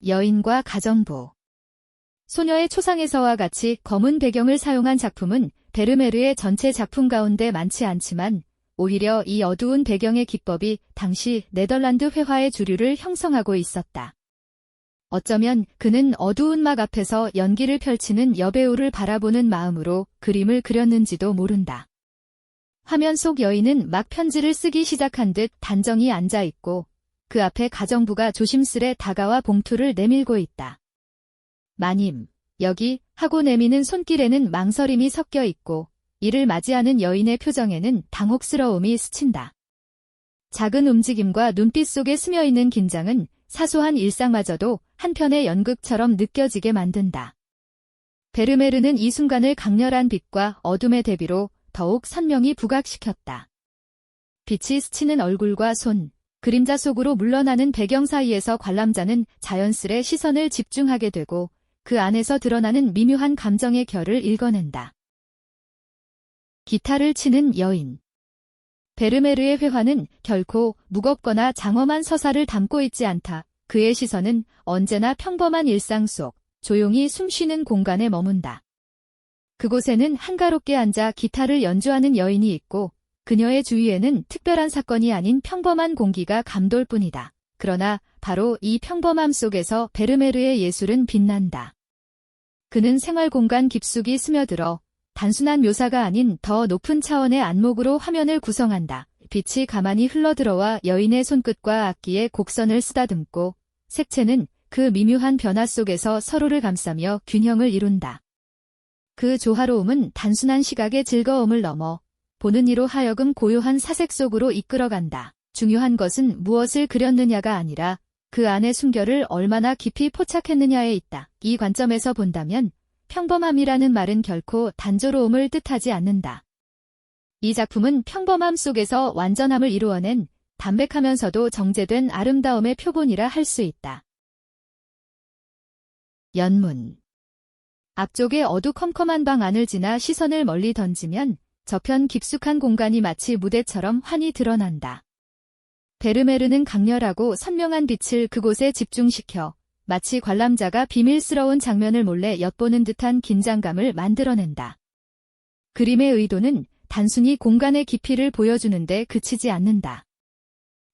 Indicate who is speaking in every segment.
Speaker 1: 여인과 가정부. 소녀의 초상에서와 같이 검은 배경을 사용한 작품은 베르메르의 전체 작품 가운데 많지 않지만 오히려 이 어두운 배경의 기법이 당시 네덜란드 회화의 주류를 형성하고 있었다. 어쩌면 그는 어두운 막 앞에서 연기를 펼치는 여배우를 바라보는 마음으로 그림을 그렸는지도 모른다. 화면 속 여인은 막 편지를 쓰기 시작한 듯 단정히 앉아 있고 그 앞에 가정부가 조심스레 다가와 봉투를 내밀고 있다. 마님, 여기 하고 내미는 손길에는 망설임이 섞여 있고 이를 맞이하는 여인의 표정에는 당혹스러움이 스친다. 작은 움직임과 눈빛 속에 스며있는 긴장은 사소한 일상마저도 한편의 연극처럼 느껴지게 만든다. 베르메르는 이 순간을 강렬한 빛과 어둠의 대비로 더욱 선명히 부각시켰다. 빛이 스치는 얼굴과 손, 그림자 속으로 물러나는 배경 사이에서 관람자는 자연스레 시선을 집중하게 되고 그 안에서 드러나는 미묘한 감정의 결을 읽어낸다. 기타를 치는 여인. 베르메르의 회화는 결코 무겁거나 장엄한 서사를 담고 있지 않다. 그의 시선은 언제나 평범한 일상 속 조용히 숨쉬는 공간에 머문다. 그곳에는 한가롭게 앉아 기타를 연주하는 여인이 있고 그녀의 주위에는 특별한 사건이 아닌 평범한 공기가 감돌 뿐이다. 그러나 바로 이 평범함 속에서 베르메르의 예술은 빛난다. 그는 생활 공간 깊숙이 스며들어 단순한 묘사가 아닌 더 높은 차원의 안목으로 화면을 구성한다. 빛이 가만히 흘러들어와 여인의 손끝과 악기의 곡선을 쓰다듬고 색채는 그 미묘한 변화 속에서 서로를 감싸며 균형을 이룬다. 그 조화로움은 단순한 시각의 즐거움을 넘어 보는 이로 하여금 고요한 사색 속으로 이끌어간다. 중요한 것은 무엇을 그렸느냐가 아니라 그 안의 숨결을 얼마나 깊이 포착했느냐에 있다. 이 관점에서 본다면 평범함이라는 말은 결코 단조로움을 뜻하지 않는다. 이 작품은 평범함 속에서 완전함을 이루어낸 담백하면서도 정제된 아름다움의 표본이라 할 수 있다. 연문. 앞쪽의 어두컴컴한 방 안을 지나 시선을 멀리 던지면 저편 깊숙한 공간이 마치 무대처럼 환히 드러난다. 베르메르는 강렬하고 선명한 빛을 그곳에 집중시켜 마치 관람자가 비밀스러운 장면을 몰래 엿보는 듯한 긴장감을 만들어낸다. 그림의 의도는 단순히 공간의 깊이를 보여주는데 그치지 않는다.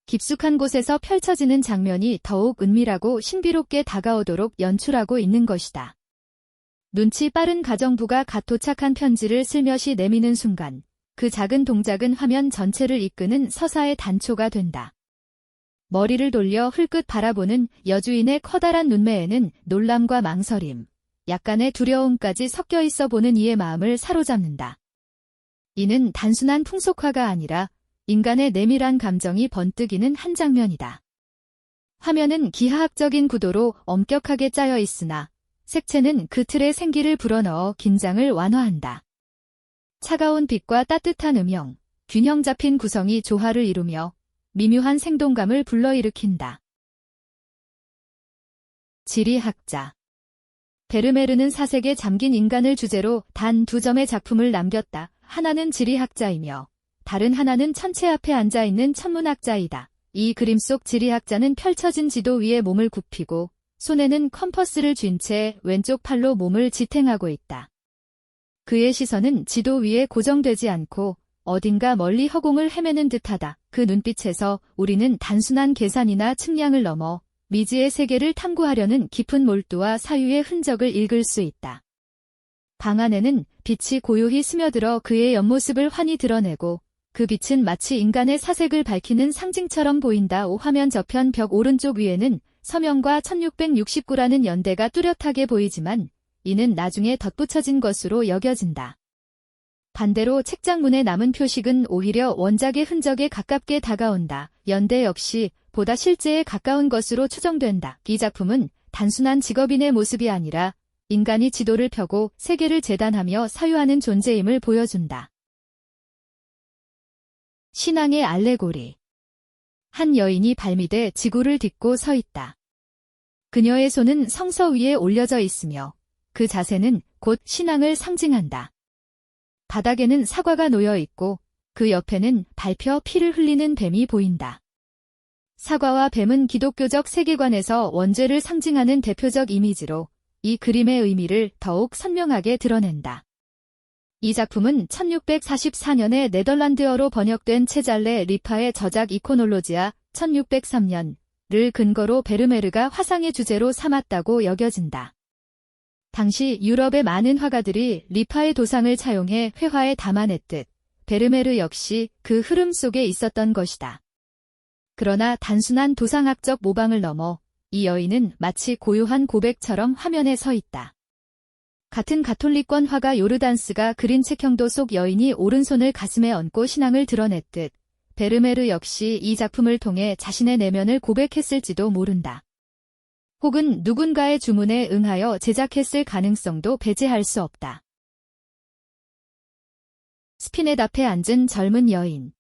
Speaker 1: 깊숙한 곳에서 펼쳐지는 장면이 더욱 은밀하고 신비롭게 다가오도록 연출하고 있는 것이다. 눈치 빠른 가정부가 갓 도착한 편지를 슬며시 내미는 순간 그 작은 동작은 화면 전체를 이끄는 서사의 단초가 된다. 머리를 돌려 흘끗 바라보는 여주인의 커다란 눈매에는 놀람과 망설임, 약간의 두려움까지 섞여 있어 보는 이의 마음을 사로잡는다. 이는 단순한 풍속화가 아니라 인간의 내밀한 감정이 번뜩이는 한 장면이다. 화면은 기하학적인 구도로 엄격하게 짜여 있으나 색채는 그 틀에 생기를 불어넣어 긴장을 완화한다. 차가운 빛과 따뜻한 음영, 균형 잡힌 구성이 조화를 이루며 미묘한 생동감을 불러일으킨다. 지리학자. 베르메르는 사색에 잠긴 인간을 주제로 단 두 점의 작품을 남겼다. 하나는 지리학자이며 다른 하나는 천체 앞에 앉아있는 천문학자이다. 이 그림 속 지리학자는 펼쳐진 지도 위에 몸을 굽히고 손에는 컴퍼스를 쥔 채 왼쪽 팔로 몸을 지탱하고 있다. 그의 시선은 지도 위에 고정되지 않고 어딘가 멀리 허공을 헤매는 듯하다. 그 눈빛에서 우리는 단순한 계산이나 측량을 넘어 미지의 세계를 탐구하려는 깊은 몰두와 사유의 흔적을 읽을 수 있다. 방 안에는 빛이 고요히 스며들어 그의 옆모습을 환히 드러내고 그 빛은 마치 인간의 사색을 밝히는 상징처럼 보인다. 화면 저편 벽 오른쪽 위에는 서명과 1669라는 연대가 뚜렷하게 보이지만 이는 나중에 덧붙여진 것으로 여겨진다. 반대로 책장문에 남은 표식은 오히려 원작의 흔적에 가깝게 다가온다. 연대 역시 보다 실제에 가까운 것으로 추정된다. 이 작품은 단순한 직업인의 모습이 아니라 인간이 지도를 펴고 세계를 재단하며 사유하는 존재임을 보여준다. 신앙의 알레고리. 한 여인이 발밑에 지구를 딛고 서 있다. 그녀의 손은 성서 위에 올려져 있으며 그 자세는 곧 신앙을 상징한다. 바닥에는 사과가 놓여 있고 그 옆에는 밟혀 피를 흘리는 뱀이 보인다. 사과와 뱀은 기독교적 세계관에서 원죄를 상징하는 대표적 이미지로 이 그림의 의미를 더욱 선명하게 드러낸다. 이 작품은 1644년에 네덜란드어로 번역된 체잘레 리파의 저작 이코놀로지아 1603년을 근거로 베르메르가 화상의 주제로 삼았다고 여겨진다. 당시 유럽의 많은 화가들이 리파의 도상을 차용해 회화에 담아냈듯 베르메르 역시 그 흐름 속에 있었던 것이다. 그러나 단순한 도상학적 모방을 넘어 이 여인은 마치 고요한 고백처럼 화면에 서 있다. 같은 가톨릭권 화가 요르단스가 그린 책형도 속 여인이 오른손을 가슴에 얹고 신앙을 드러냈듯 베르메르 역시 이 작품을 통해 자신의 내면을 고백했을지도 모른다. 혹은 누군가의 주문에 응하여 제작했을 가능성도 배제할 수 없다. 스피넷 앞에 앉은 젊은 여인.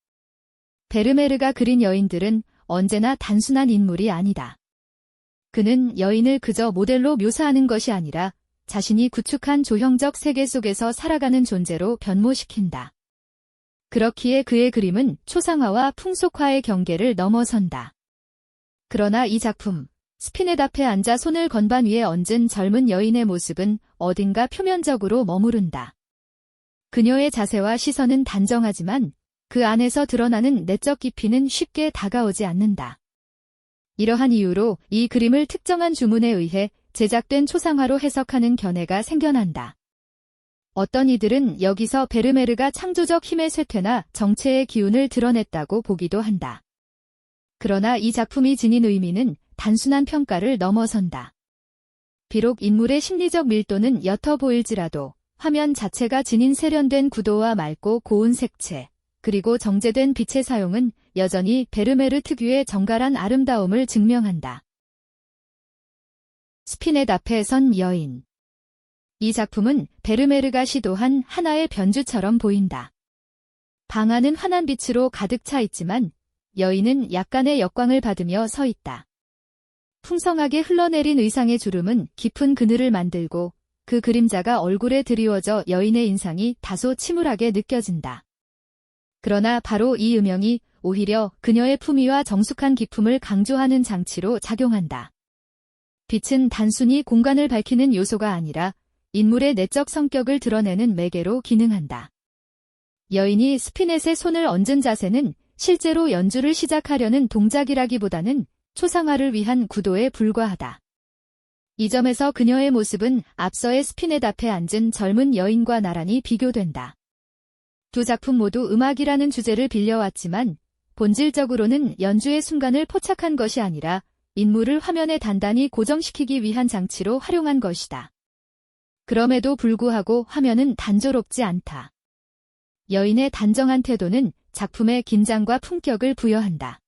Speaker 1: 베르메르가 그린 여인들은 언제나 단순한 인물이 아니다. 그는 여인을 그저 모델로 묘사하는 것이 아니라 자신이 구축한 조형적 세계 속에서 살아가는 존재로 변모시킨다. 그렇기에 그의 그림은 초상화와 풍속화의 경계를 넘어선다. 그러나 이 작품, 스피넷 앞에 앉아 손을 건반 위에 얹은 젊은 여인의 모습은 어딘가 표면적으로 머무른다. 그녀의 자세와 시선은 단정하지만 그 안에서 드러나는 내적 깊이는 쉽게 다가오지 않는다. 이러한 이유로 이 그림을 특정한 주문에 의해 제작된 초상화로 해석하는 견해가 생겨난다. 어떤 이들은 여기서 베르메르가 창조적 힘의 쇠퇴나 정체의 기운을 드러냈다고 보기도 한다. 그러나 이 작품이 지닌 의미는 단순한 평가를 넘어선다. 비록 인물의 심리적 밀도는 옅어 보일지라도 화면 자체가 지닌 세련된 구도와 맑고 고운 색채, 그리고 정제된 빛의 사용은 여전히 베르메르 특유의 정갈한 아름다움을 증명한다. 스피넷 앞에 선 여인. 이 작품은 베르메르가 시도한 하나의 변주처럼 보인다. 방 안은 환한 빛으로 가득 차 있지만 여인은 약간의 역광을 받으며 서 있다. 풍성하게 흘러내린 의상의 주름은 깊은 그늘을 만들고 그 그림자가 얼굴에 드리워져 여인의 인상이 다소 침울하게 느껴진다. 그러나 바로 이 음영이 오히려 그녀의 품위와 정숙한 기품을 강조하는 장치로 작용한다. 빛은 단순히 공간을 밝히는 요소가 아니라 인물의 내적 성격을 드러내는 매개로 기능한다. 여인이 스피넷에 손을 얹은 자세는 실제로 연주를 시작하려는 동작이라기보다는 초상화를 위한 구도에 불과하다. 이 점에서 그녀의 모습은 앞서의 스피넷 앞에 앉은 젊은 여인과 나란히 비교된다. 두 작품 모두 음악이라는 주제를 빌려왔지만 본질적으로는 연주의 순간을 포착한 것이 아니라 인물을 화면에 단단히 고정시키기 위한 장치로 활용한 것이다. 그럼에도 불구하고 화면은 단조롭지 않다. 여인의 단정한 태도는 작품에 긴장과 품격을 부여한다.